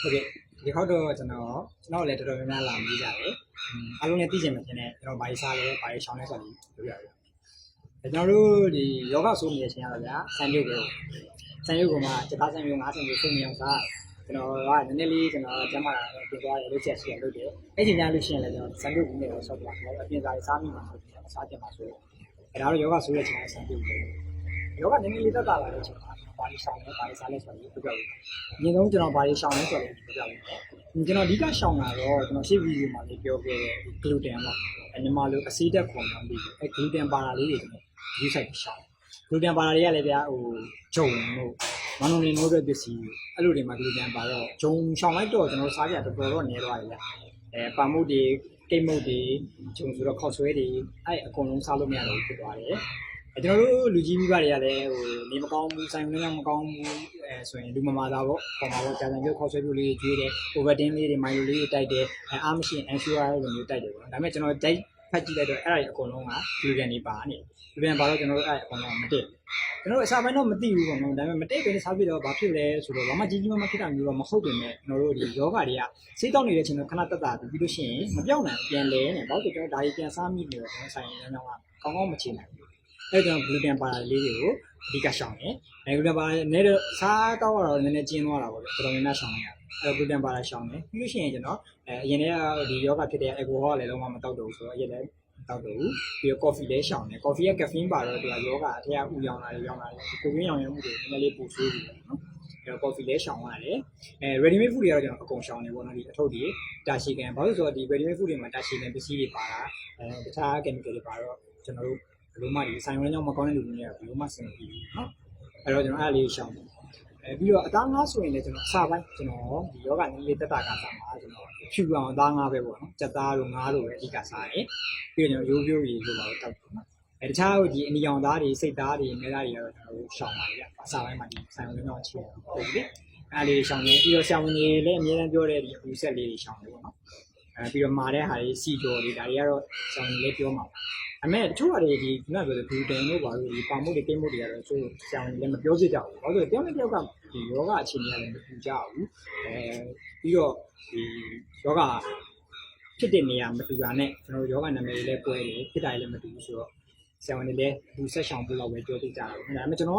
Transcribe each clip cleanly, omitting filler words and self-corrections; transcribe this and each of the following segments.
ဟုတ်ကဲ့ဒီခေါက်တော့ကျွန်တော်လည်းတော်တော်များများလာပြီးကြတယ်အားလုံးလည်းသိချင်မှတင်တယ်ကျွန်တော်ဘာကြီးစားလဲဘာကြီးရှောင်းလဲဆိုပြီးပြောပြရအောင်ကျွန်တော်တို့ဒီယောဂဆိုးနေတဲ့အချိန်ကတော့ဗျာဆန်ပြုတ်ပဲဆန်ပြုတ်ကမှစက်သားဆန်ပြုတ်5ဆန်ပြုတ်ဆုံးနေအောင်စားကျွန်တော်ကနည်းနည်းလေးကျွန်တော်ကျမ်းမာတာတော့ပြင်သွားတယ်လို့ချက်ရှိရလို့တယ်အဲ့ဒီများလို့ရှိရင်လည်းကျွန်တော်ဆန်ပြုတ်ဘူးနေတော့ဆော့ပြပါတော့အပြင်စားစားမိမှာဆိုပြီးစားကြမှာဆိုအဲ့ဒါတော့ယောဂဆိုးတဲ့အချိန်ကဆန်ပြုတ်ပဲယောဂနည်းနည်းလေးတက်တာလာတဲ့အချိန်မှာဘာကြီးရှောင်းလဲဘာကြီးစားလဲဆိုပြီးပြောပြရအောင်အရင်ဆုံးကျွန်တော်ဘာကြီးရှောင်းလဲဆိုတော့ပြောပြရအောင်ကျွန်တော်အဓိကရှောင်တာတော့ကျွန်တော်ရှေ့ဗီဒီယိုမှာလေးပြောခဲ့တဲ့ gluten ပေါ့မြန်မာလိုအဆီးတက်ခွန်မှပြီးအဲ gluten ပါတာလေးတွေကျွန်တော်ယူဆိုင်ရှောင် gluten ပါတာတွေကလည်းဗျာဟိုဂျုံတို့မနုံနေနိုးတဲ့ပစ္စည်းအဲ့လိုတွေမှာ gluten ပါတော့ဂျုံရှောင်လိုက်တော့ကျွန်တော်စားကြတော်တော်နေသွားတယ်ဗျပါမှုတွေကိတ်မုတ်တွေဂျုံဆိုတော့ခောက်ဆွဲတွေအဲ့အကုန်လုံးစားလို့မရတော့ဖြစ်သွားတယ်ကျွန်တော်တို့လူကြီးမိဘတွေကလည်းဟိုနေမကောင်းဘူးဆိုင်ဝင်မကောင်းဘူးဆိုရင်လူမမာသားပေါ့ပေါ်မှာပေါ့ကြာပြန်ပြုတ်ခေါက်ဆွဲပြုတ်လေးကျွေးတယ် overtin လေးတွေမိုင်လိုလေးတွေတိုက်တယ်အားမရှိရင် ensure လိုမျိုးတိုက်တယ်ပေါ့ဒါပေမဲ့ကျွန်တော်တိုက်ဖတ်ကြည့်လိုက်တော့အဲ့ဒါတွေအကုန်လုံးက gluten တွေပါနေ gluten ပါတော့ကျွန်တော်တို့အဲ့အကုန်လုံးမတက်ကျွန်တော်တို့အစားပိုင်းတော့မသိဘူးပေါ့နော်ဒါပေမဲ့မတက်ပဲစားပြီးတော့ဘာဖြစ်လဲဆိုတော့ဘာမှကြီးကြီးမားမားဖြစ်တာမျိုးတော့မဟုတ်ပြင်မဲ့ကျွန်တော်တို့ဒီယောဂတွေကစိတ်တောက်နေတဲ့ချိန်တော့ခဏတက်တာပြီးလို့ရှိရင်မပြောင်းနိုင်ပြန်လဲနေဘာလို့ကျွန်တော်ဒါကြီးပြန်စားမိနေတော့ကျွန်တော်ဆိုင်ရင်းကြောင်းကကောင်းကောင်းမချင်နိုင်ဘူးအဲ့တော့ gluten ပါတာလေးတွေကိုအဓိကရှောင်တယ်။ gluten ပါတာနဲ့တော့စားတော့နည်းနည်းကျင်းသွားတာပေါ့လေ။တော်တော်များများရှောင်ရတယ်။အဲ့ gluten ပါတာရှောင်တယ်။ပြီးလို့ရှိရင်ကျွန်တော်အရင်တည်းကဒီယောဂဖြစ်တဲ့ alcohol လည်းလုံးဝမတောက်တော့ဘူးဆိုတော့အရင်လည်းမတောက်တော့ဘူး။ပြီးတော့ coffee လည်းရှောင်တယ်။ coffee က caffeine ပါတော့သူကယောဂအထက်ကဥရောင်လာတယ်ကိုယ်ရင်းရောင်ရမှုတွေနည်းနည်းလေးပိုဆိုးပြီပေါ့နော်။အဲ့တော့ coffee လည်းရှောင်ရတယ်။ ready made food တွေကတော့ကျွန်တော်အကုန်ရှောင်တယ်ပေါ့နော်ဒီအထုပ်တွေတာရှည်ကန်ဘာလို့ဆိုတော့ဒီ ready made food တွေမှာတာရှည်ကန်ပစ္စည်းတွေပါတာတခြား chemical တွေပါတော့ကျွန်တော်တို့ဘယ်လိုမှဒီဆိုင်ဝင်ကြောင့်မကောင်းတဲ့လူတွေနဲ့ဘယ်လိုမှဆင်မပြေဘူးเนาะအဲ့တော့ကျွန်တော်အဲ့လေးရှောင်တယ်ပြီးတော့အသားငါးဆိုရင်လည်းကျွန်တော်အစာပိုင်းကျွန်တော်ဒီယောဂနည်းလေးတက်တာကစားမှာကျွန်တော်ဖြူအောင်အသားငါးပဲပေါ့နော်စက်သားတို့ငါးတို့ပဲအဓိကစားတယ်ပြီးတော့ကျွန်တော်ရိုးရိုးကြီးလို့ပါတော့တောက်တယ်နော်တခြားဒီအနီအောင်သားတွေစိတ်သားတွေမဲသားတွေကတော့ကျွန်တော်တို့ရှောင်ပါတယ်အစာပိုင်းမှာဒီဆိုင်ဝင်ကြောင့်ချေဟုတ်ပြီအဲ့လေးရှောင်တယ်ပြီးတော့ဆရာဝန်ကြီးလည်းအများအားပြောတဲ့ဒီအပူဆက်လေးတွေရှောင်တယ်ပေါ့နော်ပြီးတော့မာတဲ့ဟာတွေစီကြော်တွေဒါတွေကတော့ဆရာဝန်ကြီးလည်းပြောမှာအမေတချို့ဟာတွေဒီခုနပြောတဲ့ gluten တို့ဘာလို့ဒီပါမှုတွေကိတ်မှုတွေကတော့ဆိုဆရာဝန်ကြီးလည်းမပြောပြကြဘူး။ဘာလို့လဲတယောက်နဲ့တယောက်ကဒီယောဂအခြေအနေကလည်းမတူကြဘူး။ပြီးတော့ဒီယောဂဖြစ်တဲ့နေရာမတူတာနဲ့ကျွန်တော်ယောဂနာမည်တွေလည်းပွဲတယ်ဖြစ်တာလည်းမတူဘူးဆိုတော့ဆရာဝန်ကြီးလည်းလူဆက်ရှောင်ဖို့လောက်ပဲပြောပြကြတာ။ဒါပေမဲ့ကျွန်တော်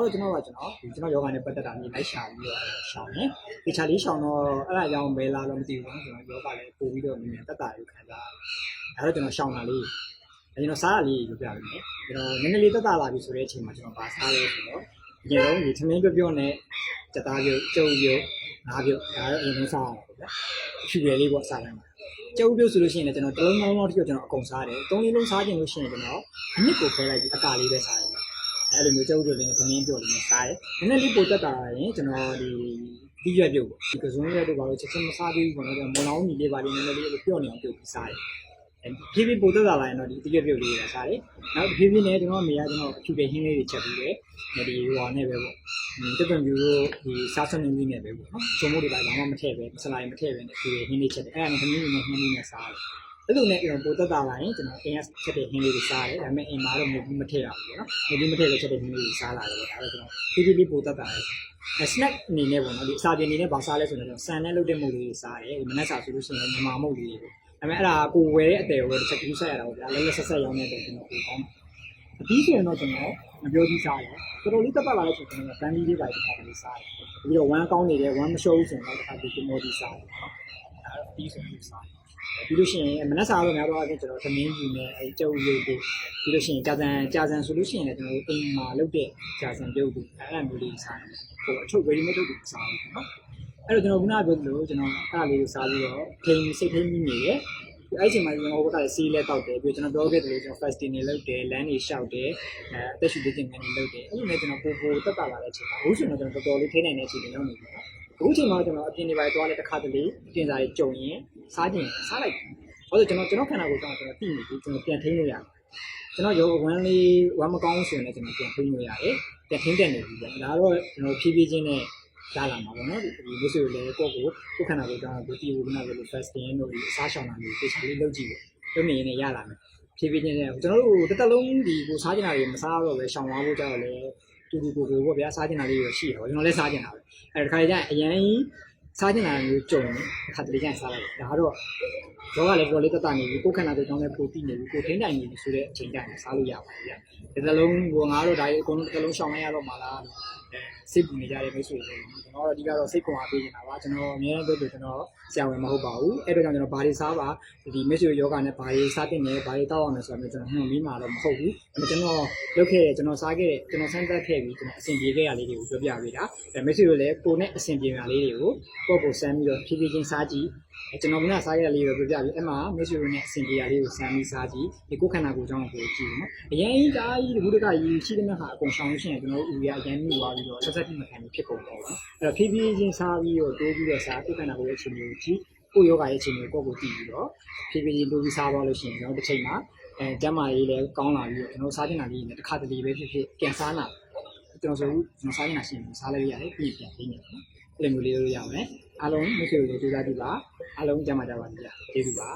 ယောဂနဲ့ပတ်သက်တာမျိုးလိုက်ရှာပြီးတော့ရှောင်တယ်။ဒီချာလေးရှောင်တော့အဲ့ဒါကြောင့်ပဲလားတော့မသိဘူး။ကျွန်တော်ယောဂလည်းပို့ပြီးတော့နည်းနည်းတက်တာကိုခံစားရတယ်။ဒါတော့ကျွန်တော်ရှောင်တာလေးကျွန်တော်စားရလေးပြောပြပေးမယ်ကျွန်တော်နည်းနည်းလေးတက်တာလာပြီဆိုတဲ့အချိန်မှာကျွန်တော်ဗာစားရဲဆိုတော့အရင်ဆုံးဒီသမင်းပြောနဲ့စက်သားပြုတ်ကျုပ်ပြုတ်ငါးပြုတ်ဒါတော့အရင်ဆုံးစားရအောင်ပေါ့ဗျာဖြူရယ်လေးပေါ့စားတိုင်းမှာကျုပ်ပြုတ်ဆိုလို့ရှိရင်လည်းကျွန်တော်တစ်လုံးလုံးထိတော့ကျွန်တော်အကုန်စားတယ်သုံးလေးလုံးစားခြင်းလို့ရှိရင်ကျွန်တော်အနစ်ကိုခွဲလိုက်ပြီးအကာလေးပဲစားတယ်အဲ့လိုမျိုးကျုပ်ပြုတ်လေးနဲ့သမင်းပြုတ်လေးနဲ့စားတယ်နည်းနည်းလေးပိုတက်တာရင်ကျွန်တော်ဒီရွက်ပြုတ်ပေါ့ဒီကစုံရွက်တို့ဘာလို့ချက်ချင်းမစားသေးဘူးပေါ့နော်ကျွန်တော်မလောင်းမီလေးပါလေးနည်းနည်းလေးပြော့နေအောင်ပြုတ်ပြီးစားတယ်ဖြည်းဖြည်းပို့တက်လာရင်တော့ဒီတကယ်ပြုတ်လေးတွေစားတယ်။နောက်ဖြည်းဖြည်းနဲ့ကျွန်တော်မေကကျွန်တော်အဖြူတဲ့ဟင်းလေးတွေချက်ပြီးတယ်။ဒီဟိုနဲ့ပဲပေါ့။တက်တွန်ပြူတို့ဒီစားစွန်းနေနေပဲပေါ့နော်။ချုံမို့တွေပါဘာမှမထည့်ပဲမစလိုက်မထည့်ပဲနဲ့ဖြည်းဖြည်းဟင်းလေးချက်တယ်။အဲ့ဒါနဲ့ဟင်းလေးနဲ့ဟင်းလေးနဲ့စားတယ်။အဲ့လိုနဲ့ပို့တက်လာရင်ကျွန်တော်အင်းချက်တဲ့ဟင်းလေးတွေစားတယ်။ဒါပေမဲ့အိမ်မှာတော့မျိုးမထည့်ရဘူးပေါ့နော်။မျိုးမထည့်ပဲချက်တဲ့ဟင်းလေးတွေစားလာတယ်။ဒါတော့ကျွန်တော်ဖြည်းဖြည်းပို့တက်လာတယ်။ snack အနေနဲ့ပေါ့နော်ဒီအစာပြင်အနေနဲ့ဘာစားလဲဆိုတော့ကျွန်တော်ဆန်နဲ့လုပ်တဲ့မုတ်လေးတွေစားတယ်။ဒီမနက်စာဆိုလို့ရှိရင်မြန်မာမုတ်လေးတွေအဲ့မဲ့အဲ့ဒါကိုဝယ်တဲ့အတယ်ကိုတစ်ချက်ကူးဆက်ရတာပေါ့ဗျာလဲလဲဆက်ဆက်ရောင်းနေတဲ့ကျွန်တော်ကိုကောင်းအပြီးဆိုရင်တော့ကျွန်တော်မပြောပြီးစားတယ်တော်တော်လေးတက်လာတဲ့ဆိုကျွန်တော်ဗန်လီလေးပါတစ်ခါလေးစားတယ်ပြီးတော့ဝမ်းကောင်းနေတယ်ဝမ်းမရှုံးဆိုရင်တော့တစ်ခါဒီမိုဒီစားတယ်နော်အဲ့တော့အပြီးဆိုရင်စားပြီးလို့ရှိရင်မနက်စာတော့များတော့ကျွန်တော်သမင်းကြီးနဲ့အဲကျုပ်ရုပ်တို့ပြီးလို့ရှိရင်ကြာစံဆိုလို့ရှိရင်လည်းကျွန်တော်အိမ်မှာလုပ်တဲ့ကြာစံပြုတ်တို့အဲ့လိုမျိုးလေးစားတယ်ဟိုအထုပ်ဝေးမထုတ်တူစားတယ်နော်အဲ့တော့ကျွန်တော်ခုနပြောသလိုကျွန်တော်အဲ့လေးကိုစားပြီးတော့ထိန်စိတ်ထိန်မိနေတယ်အဲ့ဒီအချိန်မှာကျွန်တော်ဟိုဘက်ကစီးလဲတောက်တယ်ပြီးတော့ကျွန်တော်ပြောခဲ့တယ်လို့ကျွန်တော် fasting တွေလုပ်တယ်လမ်းတွေလျှောက်တယ်အသက်ရှူတဲ့တင်ငန်းတွေလုပ်တယ်အဲ့လိုနဲ့ကျွန်တော်ပိုတက်တာလာတဲ့အချိန်မှာအခုဆိုတော့ကျွန်တော်တော်တော်လေးထိန်းနိုင်တဲ့အချိန်တွေရောက်နေပြီအခုချိန်မှာကျွန်တော်အပြင်တွေပါသွားလဲတစ်ခါတလေအပြင်စားတွေကြုံရင်စားခြင်းစားလိုက်ဘာလို့ကျွန်တော်ခန္ဓာကိုယ်ကျွန်တော်သိနေပြီကျွန်တော်ပြန်ထိန်းလို့ရတယ်ကျွန်တော်ရုပ်ဝမ်းလေးဝမ်းမကောင်းဆိုရင်လည်းကျွန်တော်ပြန်ထိန်းလို့ရတယ်ပြန်ထိန်းတက်နေပြီဒါတော့ကျွန်တော်ဖြည်းဖြည်းချင်းနဲ့လာလာမှာပေါ့နော်ဒီမျိုးဆိုလည်းကိုယ့်ကိုခန္ဓာကိုယ်ကြောင့်ဒီတီဝနာကို fasting တို့ဒီအစားရှောင်တာမျိုးကိုချက်လေးလုပ်ကြည့်တယ်လုပ်နေရင်ရလာမယ်ဖြည်းဖြည်းချင်းနဲ့ကျွန်တော်တို့တစ်သက်လုံးဒီကိုစားကျင်တာတွေမစားတော့ပဲရှောင်သွားဖို့ကြောက်လည်းတူတူကိုပေါ့ဗျာစားကျင်တာလေးတွေရှိတယ်ပေါ့ကျွန်တော်လည်းစားကျင်တာပဲအဲတခါကျရင်အရင် စားကျင်လာမျိုးကြုံအခါတလေကျရင်စားလိုက်ဒါကတော့ယောဂလည်းပေါ်လေးတက်တာနေပြီကိုယ်ခန္ဓာကိုယ်ကြောင့်လည်းပိုတည်နေပြီကိုယ်ထိန်းနိုင်နေပြီဆိုတဲ့အချိန်ကျရင်စားလို့ရပါတယ်ဗျဒီသလုံးကငါတို့ဒါကြီးအကုန်လုံးတစ်လုံးရှောင်လိုက်ရတော့မှလားစိတ်ပူနေကြတယ်မိတ်ဆွေတွေကျွန်တော်တို့အဓိကတော့စိတ်ခွန်အားပေးနေတာပါကျွန်တော်အများအားဖြင့်ကျွန်တော်ဆရာဝန်မဟုတ်ပါဘူးအဲ့တော့ကြောင့်ကျွန်တော်ဘာတွေစားပါဒီမိတ်ဆွေယောဂနဲ့ဘာတွေစားတင်နေဘာတွေတောက်အောင်လဲဆိုတော့ကျွန်တော်နှုံပြီးမှတော့မဟုတ်ဘူးကျွန်တော်လုပ်ခဲ့တယ်ကျွန်တော်စားခဲ့တယ်ကျွန်တော်စမ်းသပ်ခဲ့ပြီးကျွန်တော်အဆင်ပြေခဲ့ရလေးတွေကိုပြောပြပေးတာမိတ်ဆွေတို့လည်းကိုယ်နဲ့အဆင်ပြေရလေးတွေကိုကိုစမ်းပြီးတော့ဖြည်းဖြည်းချင်းစားကြည့်ကျွန်တော်ကစားရလေးကိုပြောပြပြီးအဲ့မှာမိတ်ဆွေတို့နဲ့အဆင်ပြေရလေးကိုစမ်းပြီးစားကြည့်ဒီကိုယ်ခန္ဓာကိုယ်ကြောင့်ကိုကြည့်နော်အရင်ကြီးဒါကြီးဒီဘုဒ္ဓကကြီးရှိတဲ့ဟာအကုန်ဆောင်လို့ရှိရင်ကျွန်တော်ဦးရအရင်မြူသွားပြီးတော့ဆက်ဆက်ပြီးမခံဖြစ်ကုန်တော့ဘူးအဲ့တော့ဖြည်းဖြည်းချင်းစားပြီးတော့တိုးပြီးတော့စားကိုယ်ခန္ဓာကိုယ်ရဲ့အခြေအနေကိုကြည့်ကိုယောဂရဲ့အခြေအနေကိုကိုယ်ကိုတည်ပြီးတော့ဖြည်းဖြည်းချင်းတိုးပြီးစားသွားလို့ရှိရင်ကျွန်တော်တစ်ချိန်မှာကျန်းမာရေးလည်းကောင်းလာပြီးတော့ကျွန်တော်စားချင်တာလေးနဲ့တစ်ခါတလေပဲဖြစ်ဖြစ်ပြန်စားလာကျွန်တော်ဆိုကျွန်တော်စားချင်တာရှိရင်စားလိုက်ရတယ်ပြင်ပြန်ပေးနေတယ်နော်အဲ့လိုမျိုးလေးလို့ရမယ်အားလုံးမိတ်ဆွေတို့ကြိုးစားကြည့်ပါအားလုံးကျန်းမာကြပါစေကျေးဇူးပါ